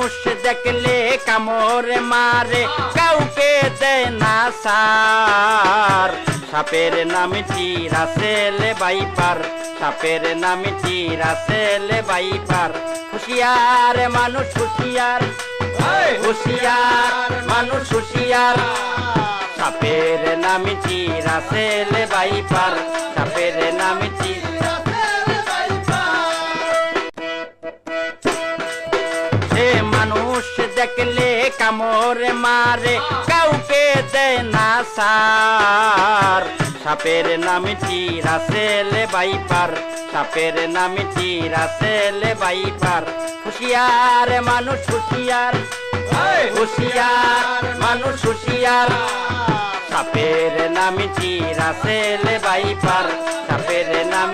মানুষ দেখলে কামড় মারে, কাউকে দেয় না সার। সাপের নাম রাসেল ভাইপার, সাপের নাম রাসেল ভাইপার। হুশিয়ার মানুষ হুশিয়ার, হুশিয়ার মানুষ হুশিয়ার। সাপের নাম রাসেল ভাইপার, সাপের নাম মানুষ দেখলে কামড় মারে, কাউকে দেয় না সার। সাপের নাম রাসেল ভাইপার, সাপের নাম রাসেল ভাইপার। হুশিয়ার মানুষ হুশিয়ার, হুশিয়ার মানুষ হুশিয়ার। সাপের নাম রাসেল ভাইপার, সাপের নাম